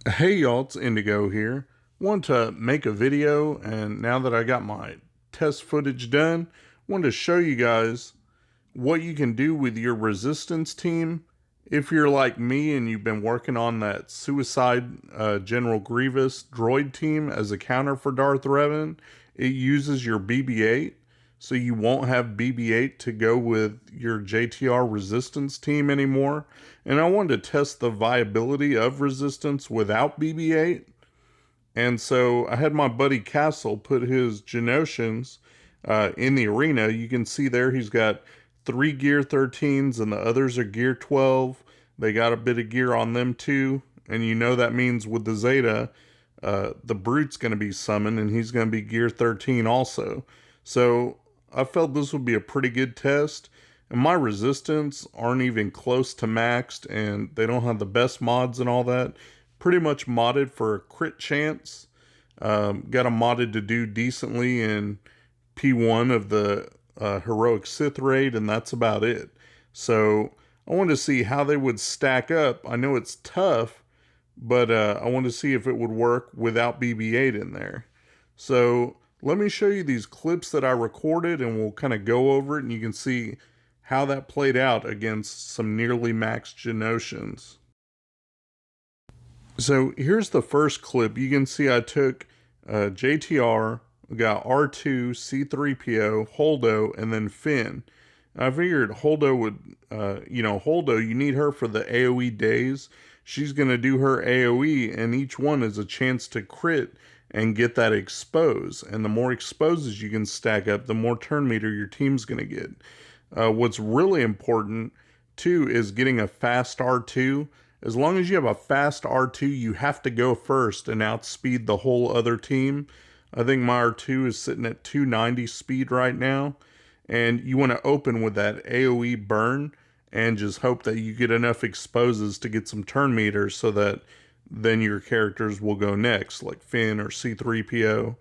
Hey y'all, it's Indigo here. Want to make a video, and now that I got my test footage done, want to show you guys what you can do with your resistance team. If you're like me and you've been working on that Suicide General Grievous droid team as a counter for Darth Revan, it uses your BB8, so you won't have BB8 to go with your JTR resistance team anymore. And I wanted to test the viability of resistance without BB8. And so I had my buddy Castle put his Genosians in the arena. You can see there he's got 3 Gear 13s and the others are Gear 12. They got a bit of gear on them too. And you know that means with the Zeta, the Brute's going to be summoned and he's going to be Gear 13 also. So I felt this would be a pretty good test. And my resistance aren't even close to maxed, and they don't have the best mods and all that. Pretty much modded for a crit chance. Got them modded to do decently in P1 of the Heroic Sith raid, and that's about it. So I wanted to see how they would stack up. I know it's tough, but I wanted to see if it would work without BB-8 in there. So let me show you these clips that I recorded, and we'll kind of go over it, and you can see how that played out against some nearly maxed Genosians. So here's the first clip. You can see I took JTR, we got R2, C3PO, Holdo, and then Finn. I figured Holdo would, Holdo, you need her for the AoE days. She's going to do her AoE, and each one is a chance to crit and get that expose. And the more exposes you can stack up, the more turn meter your team's going to get. What's really important, too, is getting a fast R2. As long as you have a fast R2, you have to go first and outspeed the whole other team. I think my R2 is sitting at 290 speed right now. And you want to open with that AoE burn and just hope that you get enough exposes to get some turn meters so that then your characters will go next, like Finn or C3PO.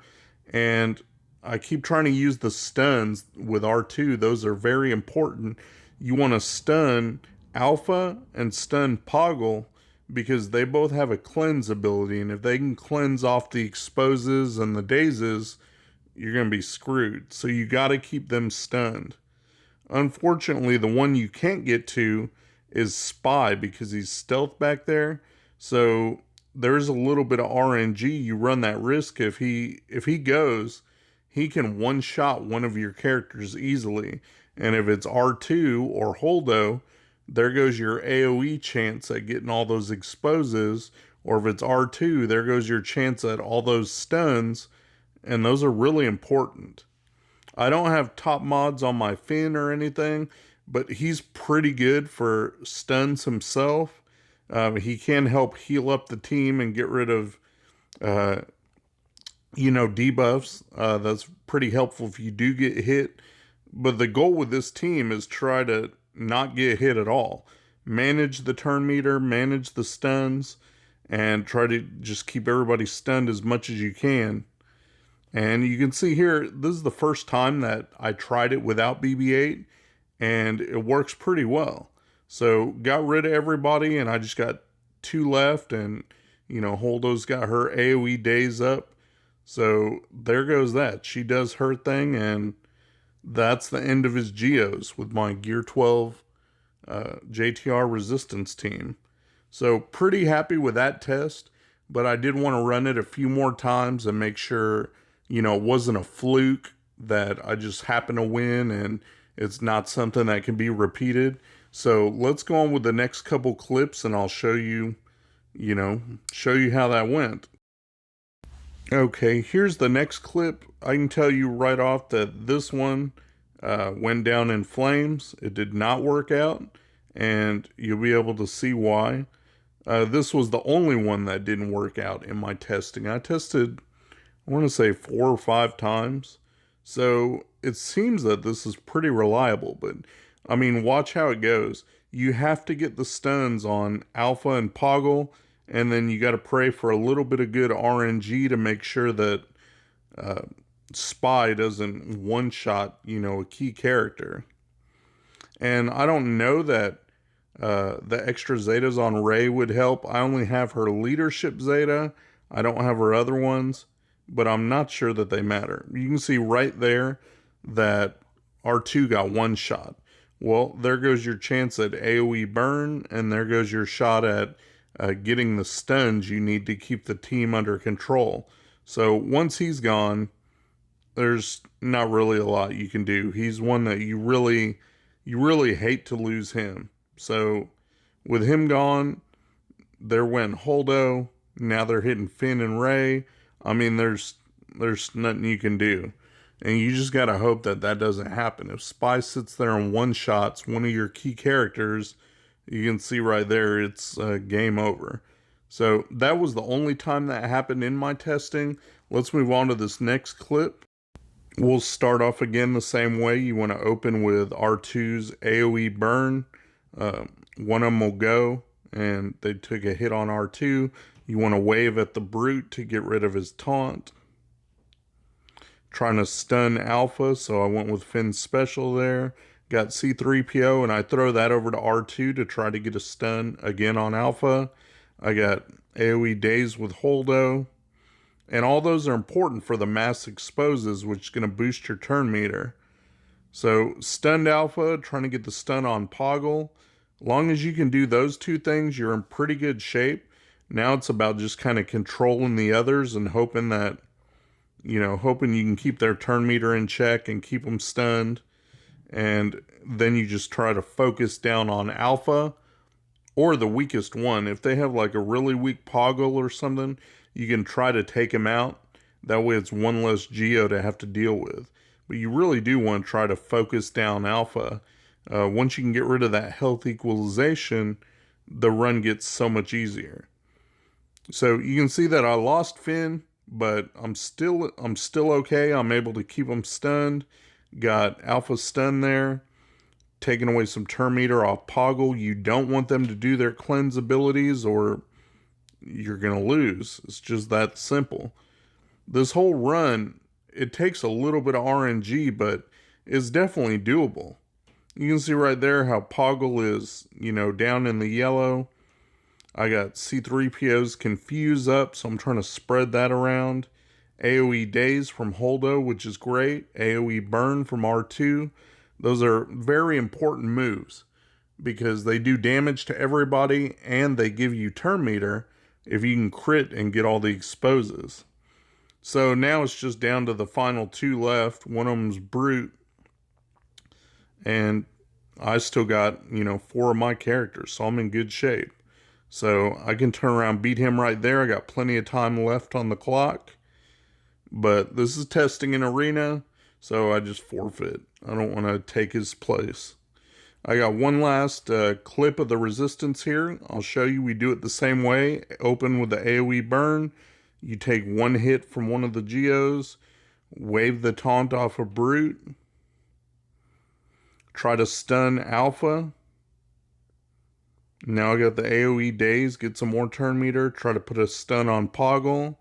And I keep trying to use the stuns with R2. Those are very important. You want to stun Alpha and stun Poggle because they both have a cleanse ability. And if they can cleanse off the exposes and the dazes, you're going to be screwed. So you got to keep them stunned. Unfortunately, the one you can't get to is Spy because he's stealth back there. So there's a little bit of RNG. You run that risk. If he goes, he can one-shot one of your characters easily. And if it's R2 or Holdo, there goes your AoE chance at getting all those exposes. Or if it's R2, there goes your chance at all those stuns. And those are really important. I don't have top mods on my Finn or anything, but he's pretty good for stuns himself. He can help heal up the team and get rid of debuffs. That's pretty helpful if you do get hit. But the goal with this team is try to not get hit at all. Manage the turn meter, manage the stuns, and try to just keep everybody stunned as much as you can. And you can see here, this is the first time that I tried it without BB-8, and it works pretty well. So got rid of everybody, and I just got 2 left, and Holdo's got her AoE days up. So there goes that. She does her thing, and that's the end of his Geos with my Gear 12 JTR resistance team. So pretty happy with that test, but I did want to run it a few more times and make sure, it wasn't a fluke that I just happened to win and it's not something that can be repeated. So let's go on with the next couple clips and I'll show you, how that went. Okay, here's the next clip. I can tell you right off that this one went down in flames. It did not work out, and you'll be able to see why. This was the only one that didn't work out in my testing. I tested, I want to say 4 or 5 times. So it seems that this is pretty reliable, but I mean, watch how it goes. You have to get the stuns on Alpha and Poggle, and then you got to pray for a little bit of good RNG to make sure that Spy doesn't one-shot, a key character. And I don't know that The extra Zetas on Ray would help. I only have her leadership Zeta. I don't have her other ones, but I'm not sure that they matter. You can see right there that R2 got one shot. Well, there goes your chance at AoE burn, and there goes your shot at getting the stuns you need to keep the team under control. So once he's gone, there's not really a lot you can do. He's one that you really hate to lose him. So with him gone, there went Holdo. Now they're hitting Finn and Ray. I mean, there's nothing you can do. And you just got to hope that that doesn't happen. If Spy sits there and one-shots one of your key characters, you can see right there it's game over. So that was the only time that happened in my testing. Let's move on to this next clip. We'll start off again the same way. You want to open with R2's AoE burn. One of them will go, and they took a hit on R2. You want to wave at the Brute to get rid of his taunt. Trying to stun Alpha, so I went with Finn's special there. Got C3PO, and I throw that over to R2 to try to get a stun again on Alpha. I got AoE Daze with Holdo. And all those are important for the mass exposes, which is going to boost your turn meter. So, stunned Alpha, trying to get the stun on Poggle. Long as you can do those two things, you're in pretty good shape. Now it's about just kind of controlling the others and hoping that, hoping you can keep their turn meter in check and keep them stunned. And then you just try to focus down on Alpha or the weakest one. If they have like a really weak Poggle or something, you can try to take him out. That way it's one less Geo to have to deal with. But you really do want to try to focus down Alpha. Once you can get rid of that health equalization, the run gets so much easier. So you can see that I lost Finn, but I'm still okay. I'm able to keep him stunned. Got Alpha stun there. Taking away some turn meter off Poggle. You don't want them to do their cleanse abilities or you're going to lose. It's just that simple. This whole run, it takes a little bit of RNG, but it's definitely doable. You can see right there how Poggle is, down in the yellow. I got C3PO's Confuse up, so I'm trying to spread that around. AoE Daze from Holdo, which is great. AoE Burn from R2. Those are very important moves because they do damage to everybody and they give you turn meter if you can crit and get all the exposes. So now it's just down to the final two left. One of them's Brute. And I still got, 4 of my characters, so I'm in good shape. So I can turn around, beat him right there. I got plenty of time left on the clock. But this is testing an arena, so I just forfeit. I don't want to take his place. I got one last clip of the resistance here. I'll show you we do it the same way. Open with the AoE burn. You take one hit from one of the Geos. Wave the taunt off a Brute. Try to stun Alpha. Now I got the AoE Daze. Get some more turn meter. Try to put a stun on Poggle.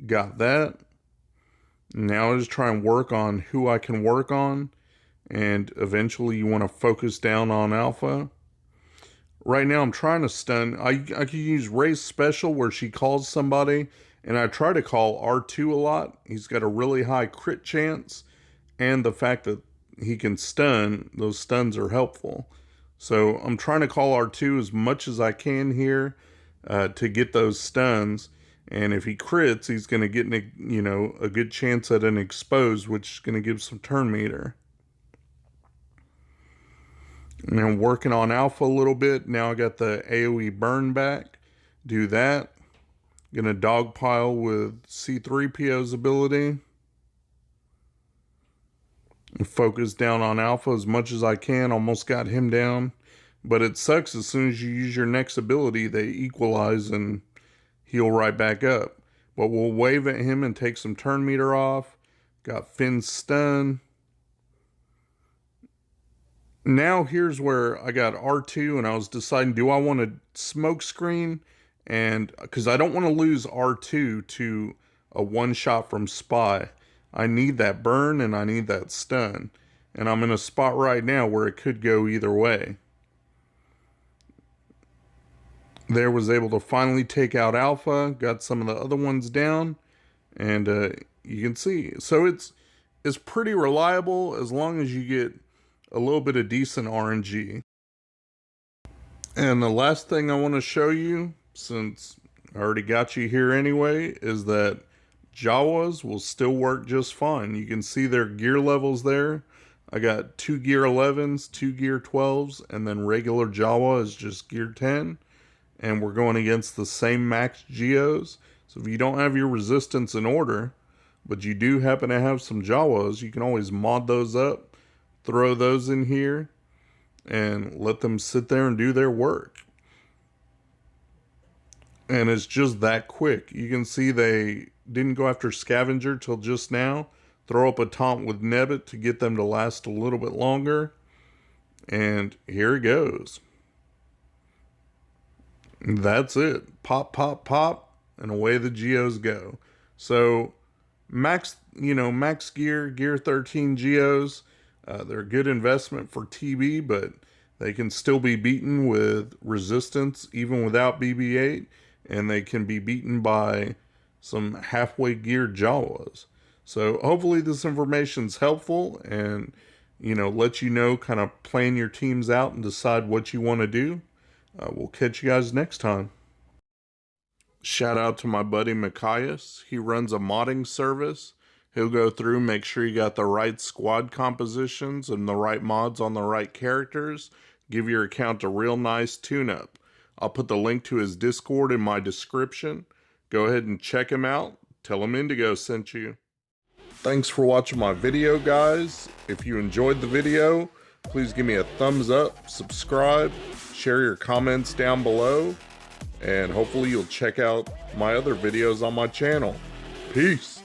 Got that. Now I just try and work on who I can work on. And eventually you want to focus down on Alpha. Right now I'm trying to stun. I can use Ray's special where she calls somebody. And I try to call R2 a lot. He's got a really high crit chance. And the fact that he can stun, those stuns are helpful. So I'm trying to call R2 as much as I can here to get those stuns. And if he crits, he's going to get a good chance at an expose, which is going to give some turn meter. And I'm working on Alpha a little bit. Now I got the AoE burn back. Do that. Gonna dogpile with C3PO's ability. And focus down on Alpha as much as I can. Almost got him down. But it sucks as soon as you use your next ability, they equalize and heal right back up. But we'll wave at him and take some turn meter off. Got Finn's stun. Now here's where I got R2 and I was deciding, do I want to smoke screen? And because I don't want to lose R2 to a one shot from Spy. I need that burn and I need that stun. And I'm in a spot right now where it could go either way. there was able to finally take out Alpha, got some of the other ones down, and you can see. So it's pretty reliable as long as you get a little bit of decent RNG. And the last thing I want to show you, since I already got you here anyway, is that Jawas will still work just fine. You can see their gear levels there. I got 2 gear 11s, 2 gear 12s, and then regular Jawa is just gear 10. And we're going against the same max Geos. So if you don't have your resistance in order, but you do happen to have some Jawas, you can always mod those up, throw those in here, and let them sit there and do their work. And it's just that quick. You can see they didn't go after Scavenger till just now. Throw up a taunt with Nebbit to get them to last a little bit longer. And here it goes. That's it. Pop, pop, pop, and away the Geos go. So max gear, gear 13 Geos, they're a good investment for TB, but they can still be beaten with resistance even without BB8, and they can be beaten by some halfway geared Jawas. So hopefully this information's helpful and, let you know, kind of plan your teams out and decide what you want to do. We'll catch you guys next time. Shout out to my buddy Mikayas. He runs a modding service. He'll go through, make sure you got the right squad compositions and the right mods on the right characters. Give your account a real nice tune-up. I'll put the link to his Discord in my description. Go ahead and check him out. Tell him Indigo sent you. Thanks for watching my video, guys. If you enjoyed the video, please give me a thumbs up, subscribe, share your comments down below, and hopefully you'll check out my other videos on my channel. Peace.